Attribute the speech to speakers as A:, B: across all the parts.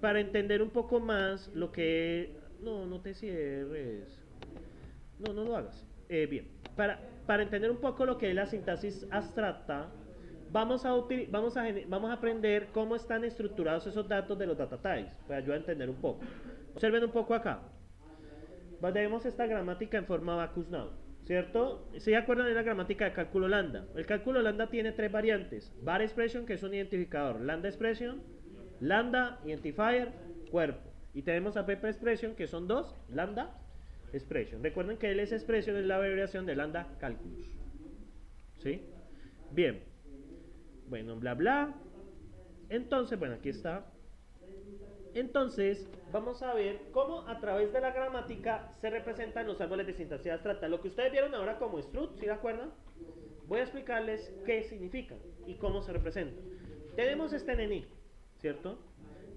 A: para entender un poco más lo que... No, no te cierres. No, no lo hagas. Bien, para entender un poco lo que es la sintaxis abstracta, vamos a aprender cómo están estructurados esos datos de los data types, para ayudar a entender un poco. Observen un poco acá. Debemos esta gramática en forma Backus Now, ¿cierto? Si ¿se acuerdan de la gramática de cálculo lambda? El cálculo lambda tiene tres variantes. Var expression, que es un identificador. Lambda expression, lambda identifier, cuerpo. Y tenemos a pp expression, que son dos. Lambda expression. Recuerden que ls expression es la abreviación de lambda calculus. ¿Sí? Bien. Bueno, bla bla. Entonces, bueno, aquí está. Entonces, vamos a ver cómo a través de la gramática se representan los árboles de sintaxis abstracta. Lo que ustedes vieron ahora como struct, ¿sí se acuerdan? Voy a explicarles qué significa y cómo se representa. Tenemos este neni, ¿cierto?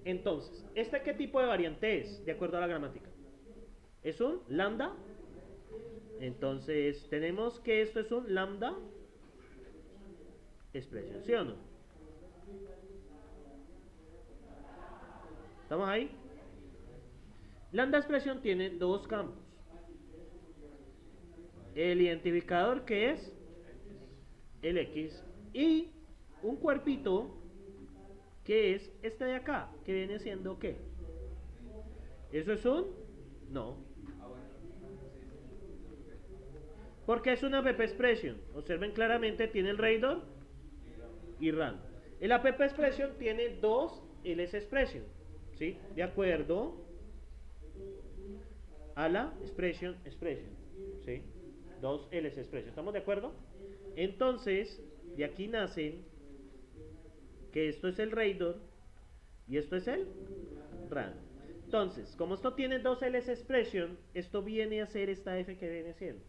A: Entonces, ¿este qué tipo de variante es, de acuerdo a la gramática? ¿Es un lambda? Entonces, tenemos que esto es un lambda expresión, ¿sí o no? ¿Estamos ahí? Lambda expresión tiene dos campos. El identificador, que es el X, y un cuerpito que es este de acá, que viene siendo ¿qué? ¿Eso es un? No. Porque es una app expression. Observen claramente, tiene el radar y run. El app expression tiene dos ls expression, ¿sí? De acuerdo a la expression, ¿sí? Dos ls expression. ¿Estamos de acuerdo? Entonces, de aquí nacen que esto es el radar y esto es el run. Entonces, como esto tiene dos ls expression, esto viene a ser esta f que viene siendo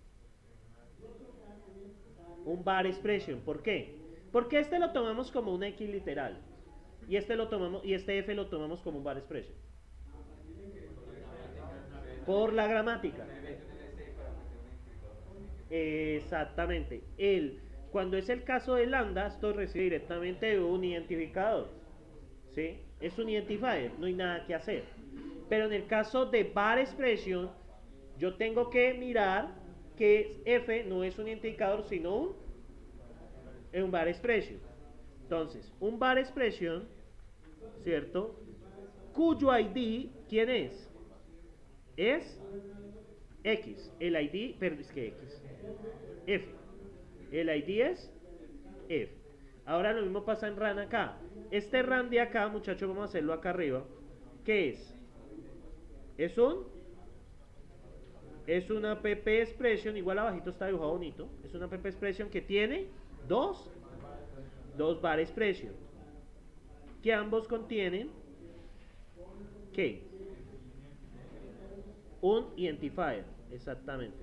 A: un var expression. ¿Por qué? Porque este lo tomamos como una x literal y este lo tomamos y este f lo tomamos como un var expression. Por la gramática. Exactamente. Cuando es el caso de lambda, esto recibe directamente de un identificador. ¿Sí? Es un identifier, no hay nada que hacer. Pero en el caso de var expression, yo tengo que mirar que f no es un identificador, sino un var expression. Entonces, un var expression, ¿cierto? Cuyo ID, ¿quién es? Es X. El ID, pero es que X. F. El ID es F. Ahora lo mismo pasa en RAN acá. Este RAN de acá, muchachos, vamos a hacerlo acá arriba. ¿Qué es? Es una app expression, igual abajito está dibujado bonito. Es una app expression que tiene dos var expression. Que ambos contienen ¿qué? Un identifier, exactamente.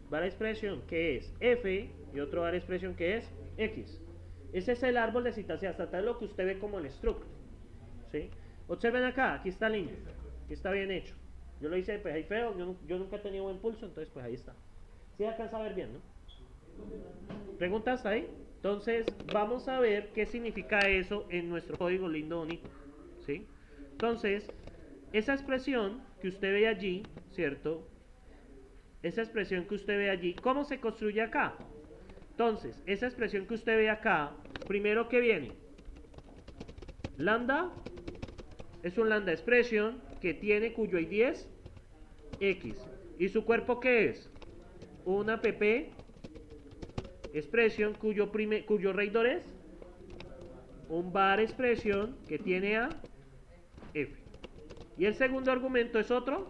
A: Var expression que es F y otro var expression que es X. Ese es el árbol de sintaxis abstracta, es lo que usted ve como el struct. ¿Sí? Observen acá, aquí está lindo, aquí está bien hecho. Yo lo hice pues ahí feo, yo nunca he tenido buen pulso, entonces pues ahí está. ¿Sí alcanza a ver bien, no? ¿Preguntas ahí? Entonces vamos a ver qué significa eso en nuestro código lindo bonito. ¿Sí? Entonces, esa expresión que usted ve allí, ¿cierto? Esa expresión que usted ve allí, ¿cómo se construye acá? Entonces, esa expresión que usted ve acá, primero que viene, lambda, es un lambda expression que tiene cuyo ID es X. ¿Y su cuerpo qué es? Una pp expression cuyo radar es un var expression que tiene a f. Y el segundo argumento es otro,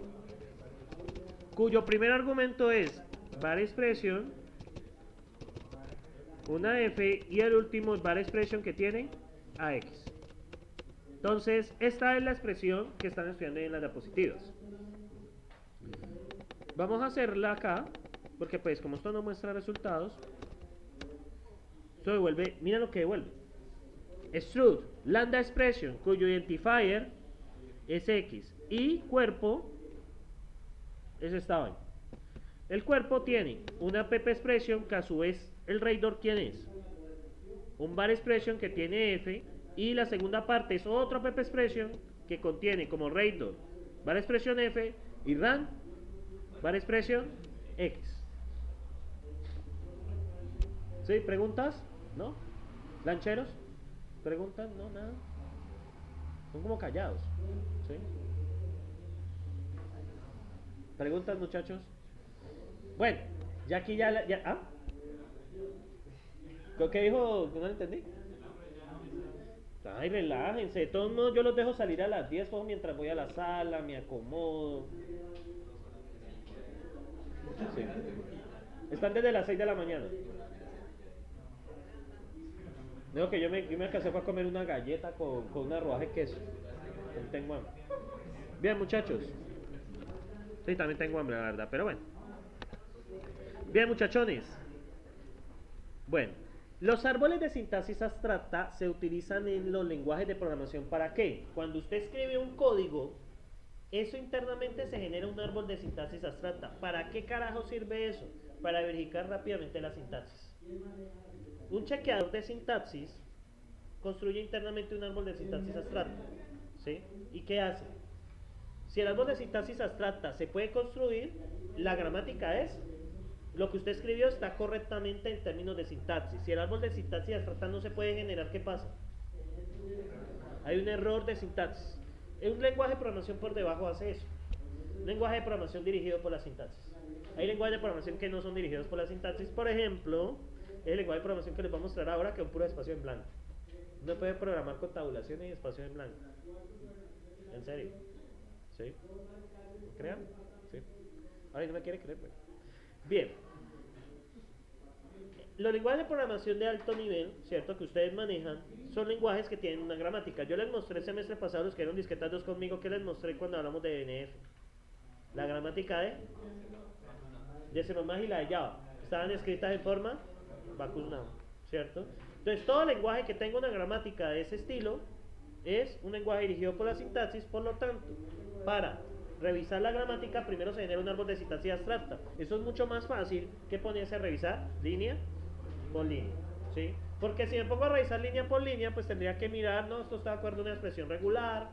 A: cuyo primer argumento es var expression, una f, y el último es var expression que tiene a x. Entonces, esta es la expresión que están estudiando en las diapositivas. Vamos a hacerla acá, porque pues como esto no muestra resultados, esto devuelve, mira lo que devuelve. Struct, lambda expression, cuyo identifier es x, y cuerpo es esta vaina. El cuerpo tiene una pp expression que a su vez el radar ¿quién es? Un var expression que tiene f, y la segunda parte es otra pp expression que contiene como radon va a la expresión f y ran va a la expresión x. ¿Sí? ¿Preguntas? ¿No? ¿Lancheros? ¿Preguntas? No, nada. Son como callados. ¿Sí? ¿Preguntas, muchachos? Bueno, ya aquí ya ¿ah? ¿Lo que dijo? No lo entendí. Ay, relájense. De todos modos, yo los dejo salir a las 10 pues, mientras voy a la sala, me acomodo. Sí. Están desde las 6 de la mañana. Digo que yo me alcancé a comer una galleta con una rodaja de queso. No tengo hambre. Bien, muchachos. Sí, también tengo hambre, la verdad, pero bueno. Bien, muchachones. Bueno, los árboles de sintaxis abstracta se utilizan en los lenguajes de programación. ¿Para qué? Cuando usted escribe un código, eso internamente se genera un árbol de sintaxis abstracta. ¿Para qué carajo sirve eso? Para verificar rápidamente la sintaxis. Un chequeador de sintaxis construye internamente un árbol de sintaxis abstracta. ¿Sí? ¿Y qué hace? Si el árbol de sintaxis abstracta se puede construir, la gramática es lo que usted escribió está correctamente en términos de sintaxis. Si el árbol de sintaxis abstracta no se puede generar, ¿qué pasa? Hay un error de sintaxis. Un lenguaje de programación por debajo hace eso. Un lenguaje de programación dirigido por la sintaxis. Hay lenguajes de programación que no son dirigidos por la sintaxis. Por ejemplo, el lenguaje de programación que les voy a mostrar ahora, que es un puro espacio en blanco. No puede programar con tabulaciones y espacio en blanco. ¿En serio? ¿Sí? ¿Me crean? Sí. Ahora no me quiere creer, pues. Bien. Los lenguajes de programación de alto nivel, ¿cierto? Que ustedes manejan, son lenguajes que tienen una gramática. Yo les mostré el semestre pasado, los que eran disquetas 2 conmigo, que les mostré cuando hablamos de DNF. La gramática de C++ y la de Java. Estaban escritas en forma Bacchus Now, ¿cierto? Entonces, todo lenguaje que tenga una gramática de ese estilo es un lenguaje dirigido por la sintaxis, por lo tanto, para revisar la gramática, primero se genera un árbol de sintaxis abstracta. Eso es mucho más fácil que ponerse a revisar línea por línea, ¿sí? Porque si me pongo a revisar línea por línea, pues tendría que mirar, no, esto está de acuerdo a una expresión regular.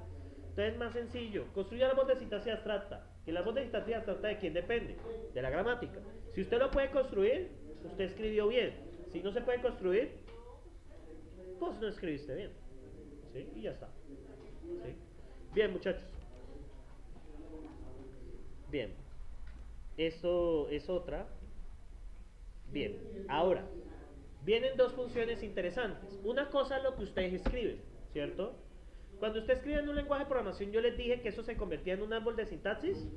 A: Entonces es más sencillo, construye el árbol de sintaxis abstracta. ¿Y el árbol de sintaxis abstracta de quién depende? De la gramática. Si usted lo puede construir, usted escribió bien. Si no se puede construir, pues no escribiste bien, ¿sí? Y ya está, ¿sí? Bien, muchachos. Bien, esto es otra. Bien, ahora, vienen dos funciones interesantes. Una cosa es lo que ustedes escriben, ¿cierto? Cuando usted escribe en un lenguaje de programación, yo les dije que eso se convertía en un árbol de sintaxis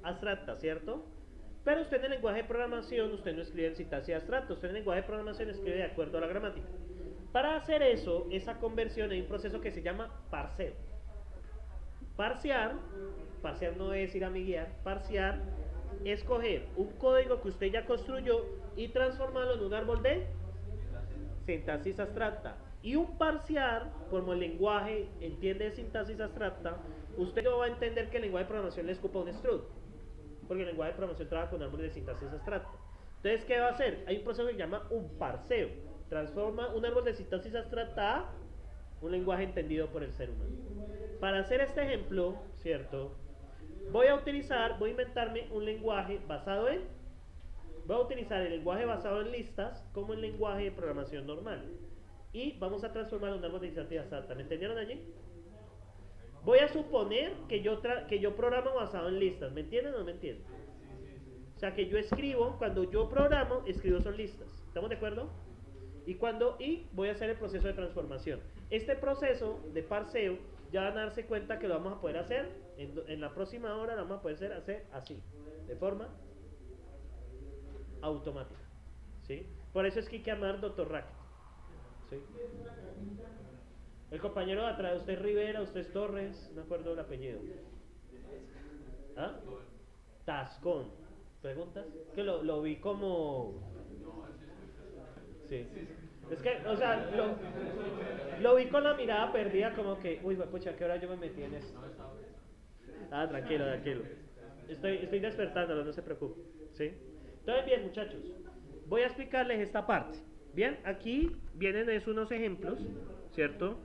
A: abstracta, ¿cierto? Pero usted en el lenguaje de programación, usted no escribe en sintaxis abstracta, usted en el lenguaje de programación escribe de acuerdo a la gramática. Para hacer eso, esa conversión, hay un proceso que se llama parseo. Parsear no es ir a miguear, parsear es coger un código que usted ya construyó y transformarlo en un árbol de sintaxis abstracta. Y un parsear, como el lenguaje entiende sintaxis abstracta, usted no va a entender que el lenguaje de programación le escupa un struct, porque el lenguaje de programación trabaja con árboles de sintaxis abstracta. Entonces, ¿qué va a hacer? Hay un proceso que se llama un parseo. Transforma un árbol de sintaxis abstracta a un lenguaje entendido por el ser humano. Para hacer este ejemplo, ¿cierto? Voy a inventarme un lenguaje basado en... Voy a utilizar el lenguaje basado en listas como el lenguaje de programación normal. Y vamos a transformar un árbol de sintaxis abstracta. ¿Me entendieron allí? Voy a suponer que yo programo basado en listas. ¿Me entienden o no me entienden? O sea, que yo escribo, cuando yo programo, escribo son listas. ¿Estamos de acuerdo? Y voy a hacer el proceso de transformación. Este proceso de parseo, ya van a darse cuenta que lo vamos a poder hacer, en la próxima hora lo vamos a poder hacer así, de forma automática, ¿sí? Por eso es que hay que llamar Dr. Racket, ¿sí? El compañero de atrás, usted es Rivera, usted es Torres, no me acuerdo el apellido. ¿Ah? Tascón. ¿Preguntas? Que lo vi como... Sí. Es que, o sea, lo vi con la mirada perdida como que, uy, pucha, ¿qué hora yo me metí en esto? Ah, tranquilo, tranquilo. Estoy despertándolo, no se preocupe, ¿sí? Entonces, bien, muchachos, voy a explicarles esta parte. Bien, aquí vienen unos ejemplos, ¿cierto?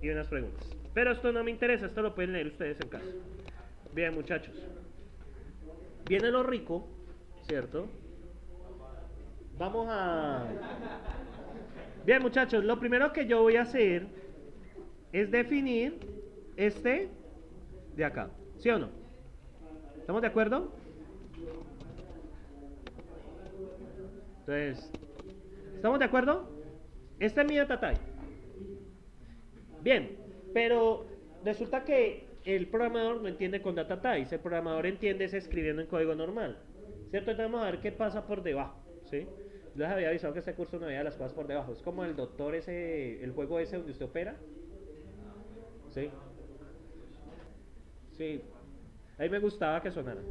A: Y unas preguntas. Pero esto no me interesa, esto lo pueden leer ustedes en casa. Bien, muchachos. Viene lo rico, ¿cierto? Vamos a... Bien, muchachos, lo primero que yo voy a hacer es definir este de acá, ¿sí o no? ¿Estamos de acuerdo? Entonces, ¿estamos de acuerdo? Este es mi data type. Bien, pero resulta que el programador no entiende con data types, el programador entiende es escribiendo en código normal, ¿cierto? Entonces vamos a ver qué pasa por debajo, ¿sí? Les había avisado que este curso no veía las cosas por debajo, es como el doctor ese, el juego ese donde usted opera, ¿sí? Sí, a mí me gustaba que sonara,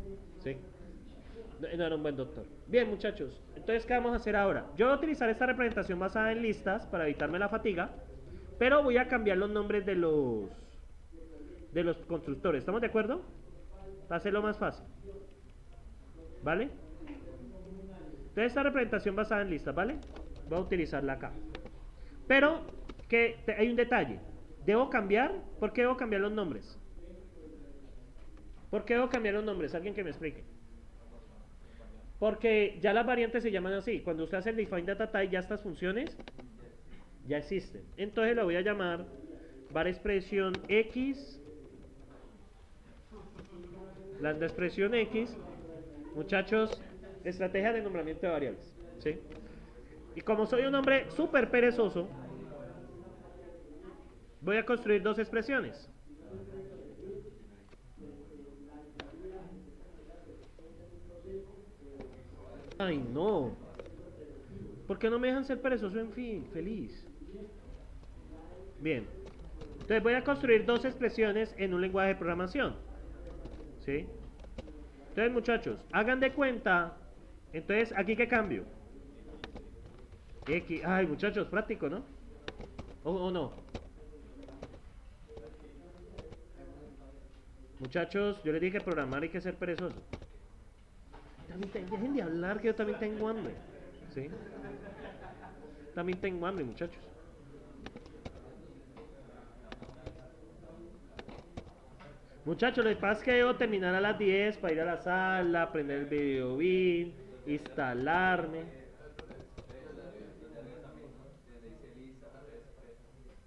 A: ¿sí? No, no era un buen doctor. Bien, muchachos, entonces, ¿qué vamos a hacer ahora? Yo voy a utilizar esta representación basada en listas para evitarme la fatiga, pero voy a cambiar los nombres de los constructores. ¿Estamos de acuerdo? Para hacerlo más fácil. ¿Vale? Entonces, esta representación basada en listas, ¿vale? Voy a utilizarla acá. Pero, hay un detalle. ¿Debo cambiar? ¿Por qué debo cambiar los nombres? ¿Por qué debo cambiar los nombres? Alguien que me explique. Porque ya las variantes se llaman así. Cuando usted hace el define data type, ya estas funciones ya existen. Entonces lo voy a llamar var expresión x, lambda expresión x. Muchachos, estrategia de nombramiento de variables, ¿sí? Y como soy un hombre súper perezoso, voy a construir dos expresiones. Ay, no. ¿Por qué no me dejan ser perezoso en fin? Feliz. Bien. Entonces voy a construir dos expresiones en un lenguaje de programación, ¿sí? Entonces, muchachos, hagan de cuenta. Entonces, ¿aquí qué cambio? X. Ay, muchachos, práctico, ¿no? ¿O no? Muchachos, yo les dije que programar hay que ser perezoso. Dejen de hablar que yo también tengo hambre, ¿sí? También tengo hambre, muchachos. Muchachos, lo que pasa es que debo terminar a las 10 para ir a la sala, prender el video bin, instalarme.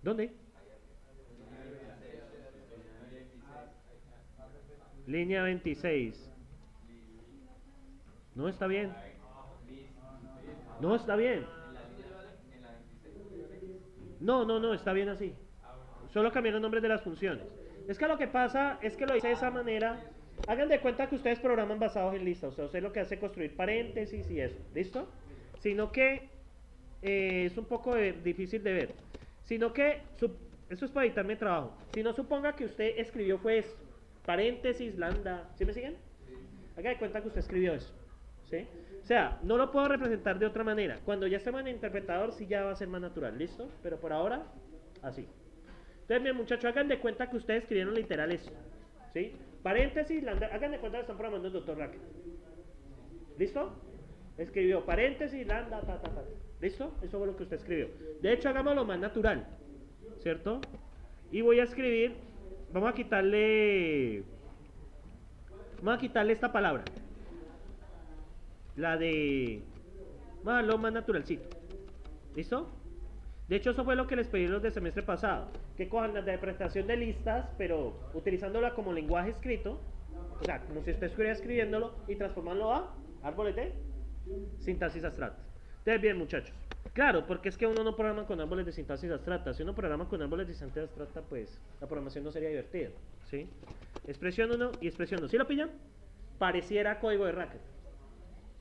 A: ¿Dónde? Línea 26. No está bien. No está bien. No, está bien así. Solo cambié los nombres de las funciones. Es que lo que pasa es que lo hice de esa manera. Hagan de cuenta que ustedes programan basados en listas. O sea, usted lo que hace es construir paréntesis y eso. ¿Listo? Sino que es un poco difícil de ver. Sino que, eso es para evitarme trabajo. Si no, suponga que usted escribió fue esto. Paréntesis, lambda. ¿Sí me siguen? Haga de cuenta que usted escribió eso. ¿Sí? O sea, no lo puedo representar de otra manera. Cuando ya estemos en el interpretador, sí ya va a ser más natural. ¿Listo? Pero por ahora, así. Entonces, bien, muchachos, hagan de cuenta que ustedes escribieron literal eso. ¿Sí? Paréntesis, lambda. Hagan de cuenta que están programando el doctor Racket. ¿Listo? Escribió paréntesis, lambda, ta. ¿Listo? Eso fue lo que usted escribió. De hecho, hagámoslo más natural. ¿Cierto? Y voy a escribir. Vamos a quitarle esta palabra. La de... Vamos a darlo más naturalcito. ¿Listo? De hecho, eso fue lo que les pedí los del semestre pasado. Que cojan la interpretación de listas, pero utilizándola como lenguaje escrito. O sea, como si usted estuviera escribiéndolo y transformarlo a árboles de sintaxis abstracta. Entonces, bien, muchachos. Claro, porque es que uno no programa con árboles de sintaxis abstracta. Si uno programa con árboles de sintaxis abstracta, pues la programación no sería divertida. ¿Sí? Expresión 1 y expresión 2. ¿Sí lo pillan? Pareciera código de Racket.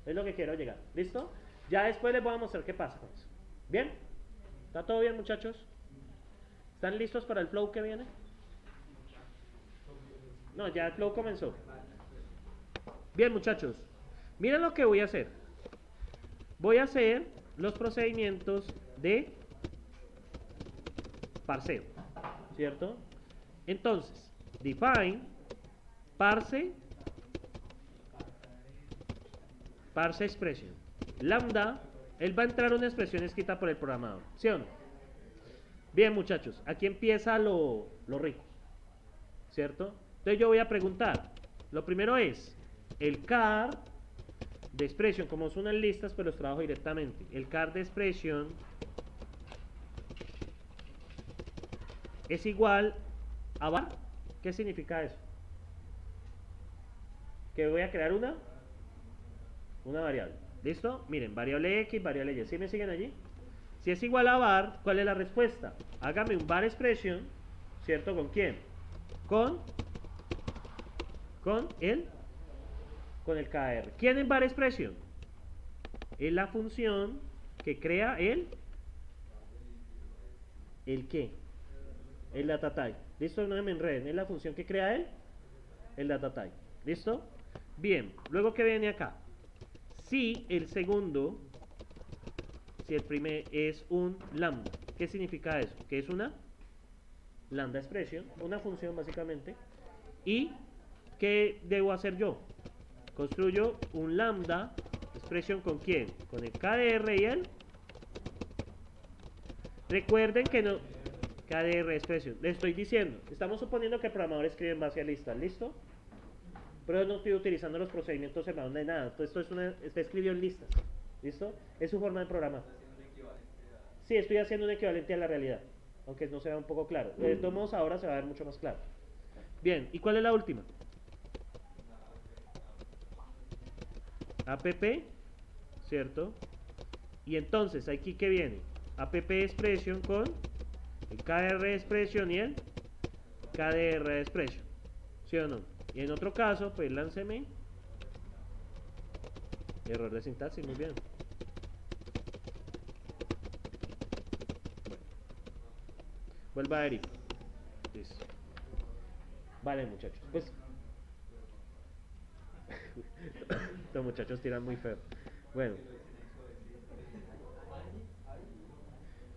A: Es lo que quiero llegar. ¿Listo? Ya después les voy a mostrar qué pasa con eso. ¿Bien? ¿Está todo bien, muchachos? ¿Están listos para el flow que viene? No, ya el flow comenzó. Bien, muchachos. Miren lo que voy a hacer. Voy a hacer los procedimientos de parseo. ¿Cierto? Entonces, define, parse expression. Lambda, él va a entrar una expresión escrita por el programador. ¿Sí o no? Bien, muchachos, aquí empieza lo rico, ¿cierto? Entonces yo voy a preguntar. Lo primero es, el car de expression, como son en listas, pues los trabajo directamente. El car de expression es igual a var. ¿Qué significa eso? Que voy a crear una variable. ¿Listo? Miren, variable x, variable y. ¿Sí me siguen allí? Si es igual a var, ¿cuál es la respuesta? Hágame un var expression, ¿cierto? ¿Con quién? Con con el con el KR. ¿Quién es var expression? Es la función que crea el qué, el data type. ¿Listo? No me enreden. Es la función que crea el data type. ¿Listo? Bien, luego que viene acá. Si el segundo, si el primer es un lambda, ¿qué significa eso? Que es una lambda expression, una función básicamente. ¿Y qué debo hacer yo? Construyo un lambda expression ¿con quién? Con el KDR y el. Recuerden que no. KDR expression. Le estoy diciendo, estamos suponiendo que el programador escribe en base a listas, ¿listo? Pero no estoy utilizando los procedimientos en base de nada. Esto es está escribió en listas, ¿listo? Es su forma de programar. Sí, estoy haciendo un equivalente a la realidad, aunque no se vea un poco claro. De todos modos, ahora se va a ver mucho más claro. Bien, ¿y cuál es la última? App, ¿cierto? Y entonces, aquí que viene app expression con el KR expression y el KDR expression, ¿sí o no? Y en otro caso, pues lánceme error de sintaxis, muy bien. Bueno, vuelva a Eric. Listo. Vale, muchachos, pues los muchachos tiran muy feo. Bueno,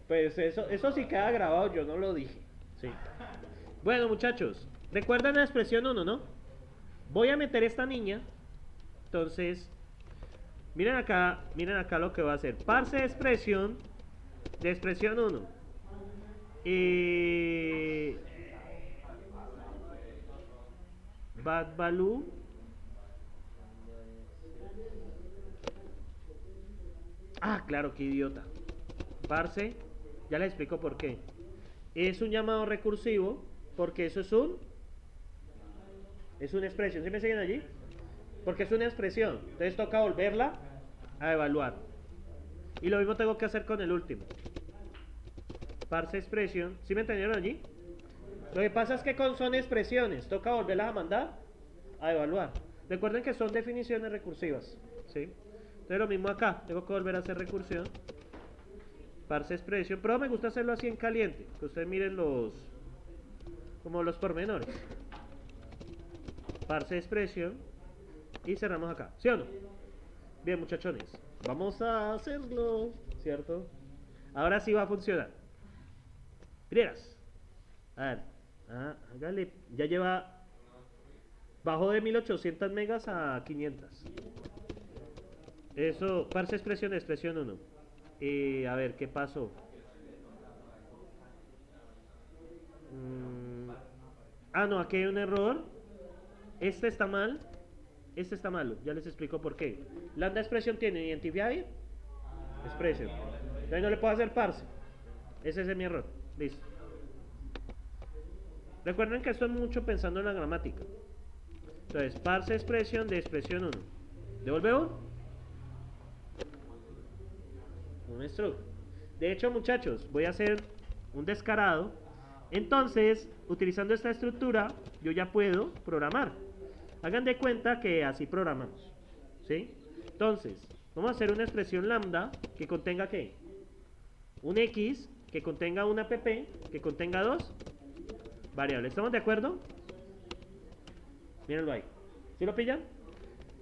A: pues eso sí queda grabado, yo no lo dije. Sí. Bueno, muchachos, recuerdan la expresión 1, ¿no? Voy a meter esta niña. Entonces, miren acá lo que va a hacer. Parse expresión de expresión 1. Bad value. Ah, claro, qué idiota. Parse, ya les explico por qué. Es un llamado recursivo porque eso es una expresión. ¿Sí me siguen allí? Porque es una expresión. Entonces toca volverla a evaluar. Y lo mismo tengo que hacer con el último. Parse expression. ¿Sí me entendieron allí? Lo que pasa es que son expresiones. Toca volverlas a mandar a evaluar. Recuerden que son definiciones recursivas. ¿Sí? Entonces lo mismo acá. Tengo que volver a hacer recursión. Parse expression. Pero me gusta hacerlo así en caliente. Que ustedes miren como los pormenores. Parse expression. Y cerramos acá. ¿Sí o no? Bien, muchachones. Vamos a hacerlo. ¿Cierto? Ahora sí va a funcionar. Grieras. A ver. Hágale. Ya lleva. Bajó de 1800 megas a 500. Eso. Parse expresión, expresión 1. A ver, ¿qué pasó? No, aquí hay un error. Este está mal. Este está malo. Ya les explico por qué. Lambda expresión tiene identifier expression. Entonces no le puedo hacer parse. Ese es mi error. Listo. Recuerden que esto es mucho pensando en la gramática. Entonces, parse expression de expresión 1. ¿Devolvemos? Un struct. De hecho, muchachos, voy a hacer un descarado. Entonces, utilizando esta estructura, yo ya puedo programar. Hagan de cuenta que así programamos. ¿Sí? Entonces, vamos a hacer una expresión lambda que contenga ¿qué? Un x, que contenga una app, que contenga dos variables. ¿Estamos de acuerdo? Mírenlo ahí. ¿Sí lo pillan?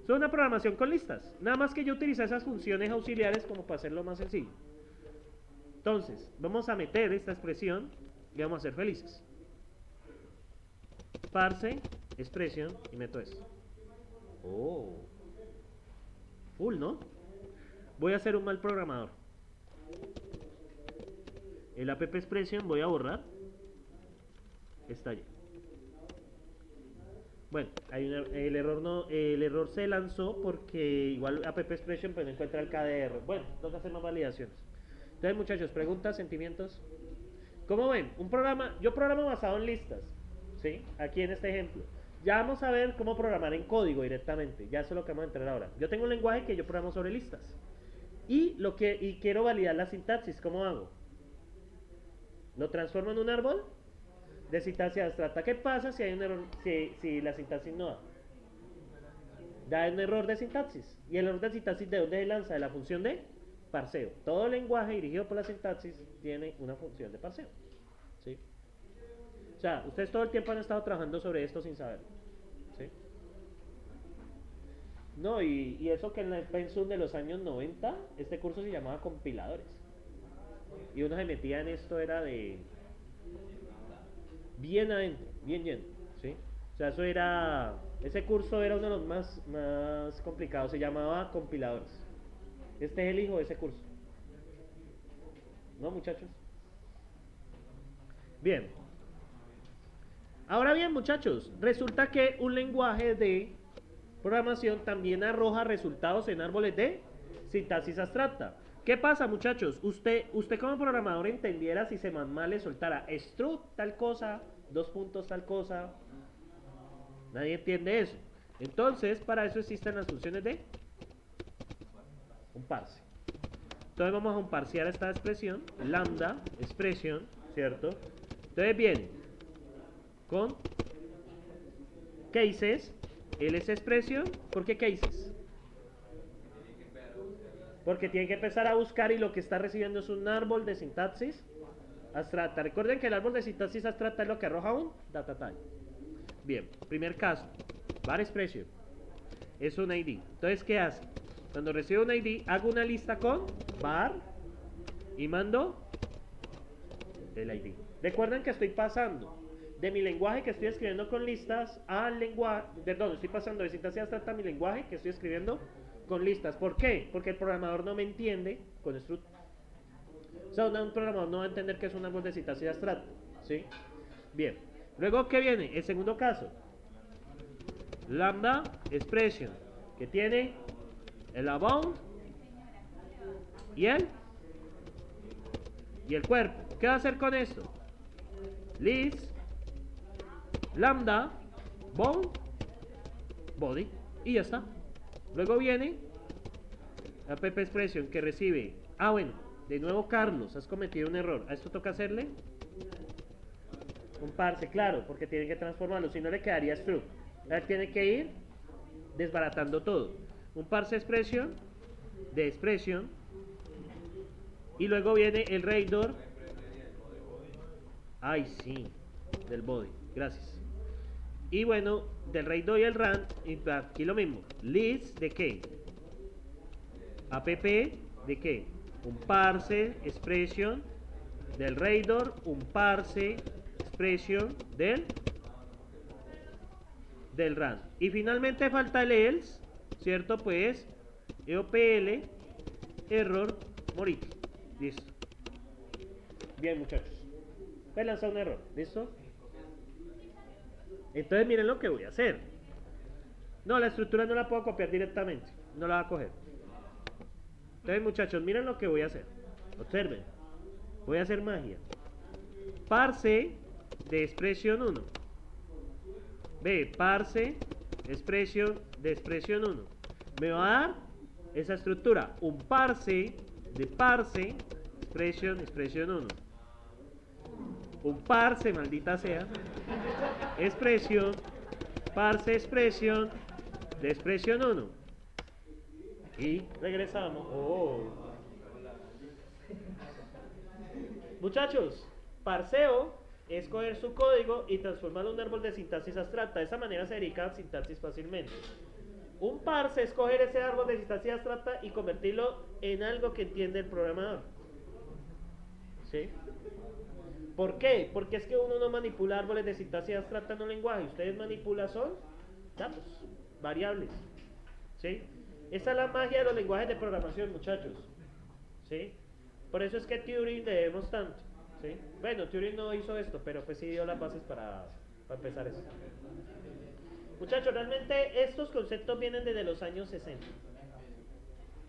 A: Es una programación con listas. Nada más que yo utilizo esas funciones auxiliares como para hacerlo más sencillo. Entonces, vamos a meter esta expresión y vamos a ser felices. Parse, expresión y meto esto. Oh. Full, ¿no? Voy a ser un mal programador. el app expression, voy a borrar, está allí. Bueno, el error se lanzó porque igual app expression pues no encuentra el KDR. Bueno, toca hacer más validaciones. Entonces, muchachos, preguntas, sentimientos. ¿Cómo ven? Yo programo basado en listas, ¿sí? Aquí en este ejemplo. Ya vamos a ver cómo programar en código directamente. Ya eso es lo que vamos a entrar ahora. Yo tengo un lenguaje que yo programo sobre listas. Y quiero validar la sintaxis. ¿Cómo hago? Lo transformo en un árbol de sintaxis abstracta. ¿Qué pasa si hay un error, si la sintaxis no da? Da un error de sintaxis. ¿Y el error de sintaxis de dónde se lanza? De la función de parseo. Todo lenguaje dirigido por la sintaxis tiene una función de parseo. ¿Sí? O sea, ustedes todo el tiempo han estado trabajando sobre esto sin saberlo. ¿Sí? No, y eso que en el pensum de los años 90, este curso se llamaba compiladores. Y uno se metía en esto, era de bien adentro, bien lleno. ¿Sí? O sea, ese curso era uno de los más complicados, se llamaba compiladores. Este es el hijo de ese curso. ¿No, muchachos? Bien. Ahora bien, muchachos, resulta que un lenguaje de programación también arroja resultados en árboles de sintaxis abstracta. ¿Qué pasa, muchachos? Usted como programador entendiera si se mal le soltara struct tal cosa, dos puntos tal cosa. Nadie entiende eso. Entonces, para eso existen las funciones de un parse. Entonces vamos a un parsear esta expresión, lambda, expresión, ¿cierto? Entonces viene con cases, ls expresión, ¿por qué cases? Porque tiene que empezar a buscar y lo que está recibiendo es un árbol de sintaxis abstracta. Recuerden que el árbol de sintaxis abstracta es lo que arroja un data type. Bien, primer caso, var expression, es un ID. Entonces, ¿qué hace? Cuando recibo un ID, hago una lista con var y mando el ID. Recuerden que estoy pasando de mi lenguaje que estoy escribiendo con listas al lenguaje, perdón, estoy pasando de sintaxis abstracta a mi lenguaje que estoy escribiendo con listas. ¿Por qué? Porque el programador no me entiende con struct. O sea, un programador no va a entender que es un árbol de sintaxis abstracta. ¿Sí? Bien. Luego, ¿qué viene? El segundo caso. Lambda expression, que tiene el abound y el cuerpo. ¿Qué va a hacer con esto? List, lambda, bound, body, y ya está. Luego viene app expression que recibe. Bueno, de nuevo Carlos, has cometido un error. A esto toca hacerle un parse, claro, porque tiene que transformarlo, si no le quedaría struct. Él tiene que ir desbaratando todo. Un parse expression de expression y luego viene el rador. Ay, sí, del body, gracias. Y bueno, del radar y el run, y aquí lo mismo. List de qué? App de qué? Un parse expression del radar, un parse expression del run. Y finalmente falta el else, ¿cierto? Pues EOPL error morito. Listo. Bien, muchachos. Voy a lanzar un error. ¿Listo? Entonces miren lo que voy a hacer. No, la estructura no la puedo copiar directamente. No la va a coger. Entonces, muchachos, miren lo que voy a hacer. Observen. Voy a hacer magia. Parse de expresión 1. Ve, parse expresión de expresión 1. Me va a dar esa estructura. Un parse de parse expresión 1. Un parse, maldita sea. Expresión, parse expresión de expresión 1. Y regresamos. Muchachos, parseo es coger su código y transformarlo en un árbol de sintaxis abstracta. De esa manera se dedica a sintaxis fácilmente. Un parse es coger ese árbol de sintaxis abstracta y convertirlo en algo que entiende el programador. ¿Sí? ¿Por qué? Porque es que uno no manipula árboles de sintaxis abstracta en un lenguaje. Ustedes manipulan son datos, variables. ¿Sí? Esa es la magia de los lenguajes de programación, muchachos. ¿Sí? Por eso es que Turing debemos tanto. ¿sí? Bueno, Turing no hizo esto, pero pues sí dio las bases para empezar eso. Muchachos, realmente estos conceptos vienen desde los años 60.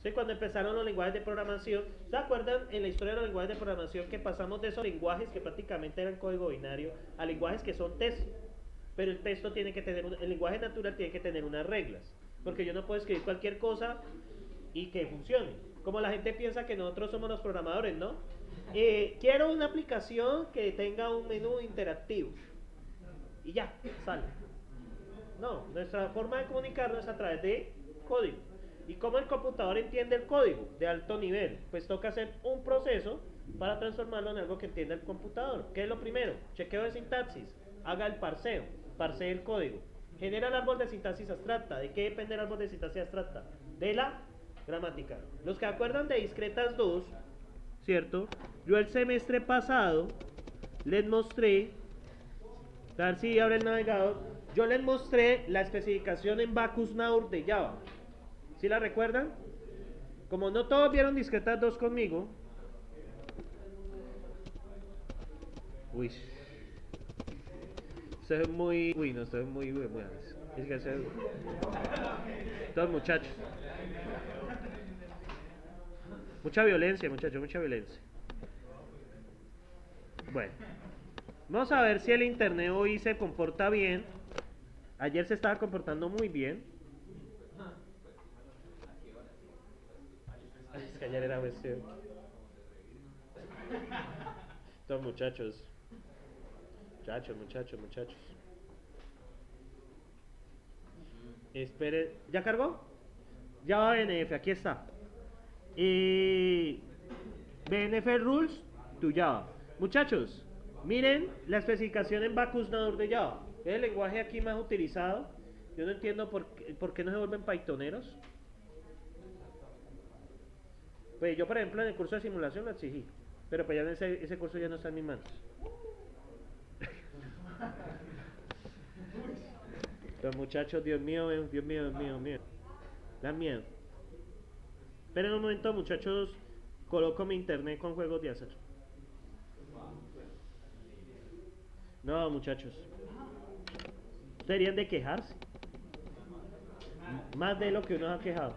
A: ¿Sí? Cuando empezaron los lenguajes de programación, ¿se acuerdan en la historia de los lenguajes de programación que pasamos de esos lenguajes que prácticamente eran código binario a lenguajes que son texto? Pero el texto tiene que tener, el lenguaje natural tiene que tener unas reglas, porque yo no puedo escribir cualquier cosa y que funcione. Como la gente piensa que nosotros somos los programadores, ¿no? Quiero una aplicación que tenga un menú interactivo y ya, sale. No, nuestra forma de comunicarnos es a través de código. ¿Y cómo el computador entiende el código de alto nivel? Pues toca hacer un proceso para transformarlo en algo que entienda el computador. ¿Qué es lo primero? Chequeo de sintaxis. Haga el parseo. Parsee el código. Genera el árbol de sintaxis abstracta. ¿De qué depende el árbol de sintaxis abstracta? De la gramática. Los que acuerdan de discretas 2, ¿cierto? Yo el semestre pasado les mostré, a ver si abre el navegador, yo les mostré la especificación en Bacchus Naur de Java. ¿Sí la recuerdan? Como no todos vieron discretas 2 conmigo. Uy. Esto es muy... Uy, no, esto es muy... Es que hacer... Todos muchachos. Mucha violencia, muchachos, mucha violencia. Bueno. Vamos a ver si el internet hoy se comporta bien. Ayer se estaba comportando muy bien. Es que ayer era cuestión. Estos muchachos. Muchachos. Espere. ¿Ya cargó? Ya va BNF, aquí está. BNF Rules to Java. Muchachos, miren la especificación en Bacchus Naur de Java. Es el lenguaje aquí más utilizado. Yo no entiendo por qué no se vuelven pythoneros. Pues yo, por ejemplo, en el curso de simulación lo exigí. Pero pues ya en ese curso ya no está en mis manos. Los muchachos, Dios mío. Dan miedo. Esperen un momento, muchachos. Coloco mi internet con juegos de azar. No, muchachos. Deberían de quejarse. Más de lo que uno ha quejado.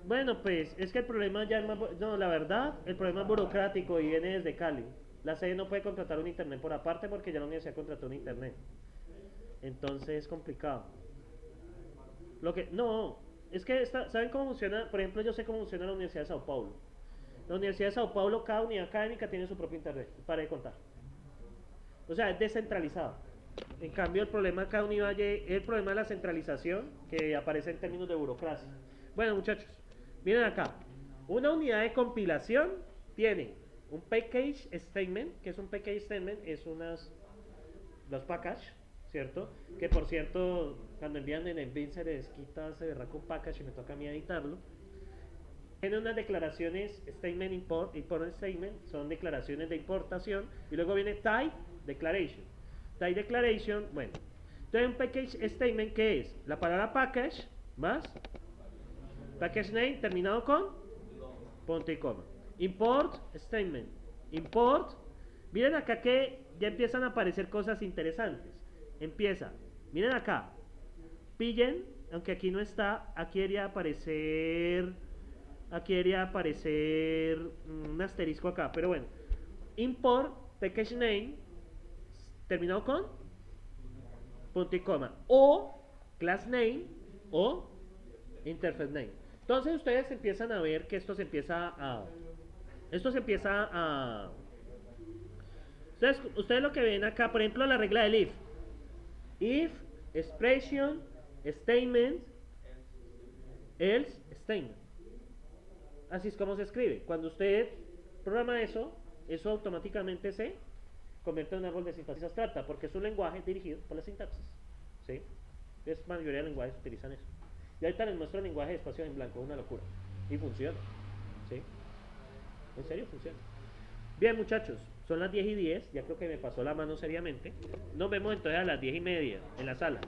A: Bueno, pues es que el problema ya es más... No, la verdad, el problema es burocrático y viene desde Cali. La sede no puede contratar un internet por aparte porque ya la universidad contrató un internet. Entonces es complicado. No, es que ¿saben cómo funciona? Por ejemplo, yo sé cómo funciona la Universidad de Sao Paulo. La Universidad de Sao Paulo, cada unidad académica tiene su propio internet, para de contar. O sea, es descentralizado. En cambio, el problema de cada unidad es el problema de la centralización que aparece en términos de burocracia. Bueno, muchachos, miren acá. Una unidad de compilación tiene un package statement, que es un package statement, es los packages, ¿cierto? Que por cierto, cuando envían en el bin se les quita ese berraco package y me toca a mí editarlo. Tiene unas declaraciones statement import statement, son declaraciones de importación, y luego viene type declaration. Type declaration, bueno, entonces un package statement, ¿qué es? La palabra package más package name terminado con punto y coma. Import statement, import. Miren acá que ya empiezan a aparecer cosas interesantes. Empieza, miren acá, pillen, aunque aquí no está, aquí debería aparecer un asterisco acá, pero bueno, import package name terminado con punto y coma, o class name o interface name. Entonces ustedes empiezan a ver que esto se empieza a ustedes lo que ven acá, por ejemplo, la regla del if expression statement else statement. Así es como se escribe. Cuando usted programa eso automáticamente se convierte en un árbol de sintaxis abstracta, porque es un lenguaje dirigido por la sintaxis. ¿Sí? La mayoría de lenguajes utilizan eso. Y ahorita les muestro el lenguaje de espacio en blanco, una locura. Y funciona. ¿Sí? En serio funciona. Bien, muchachos, son las 10:10, ya creo que me pasó la mano seriamente. Nos vemos entonces a las 10:30 en la sala.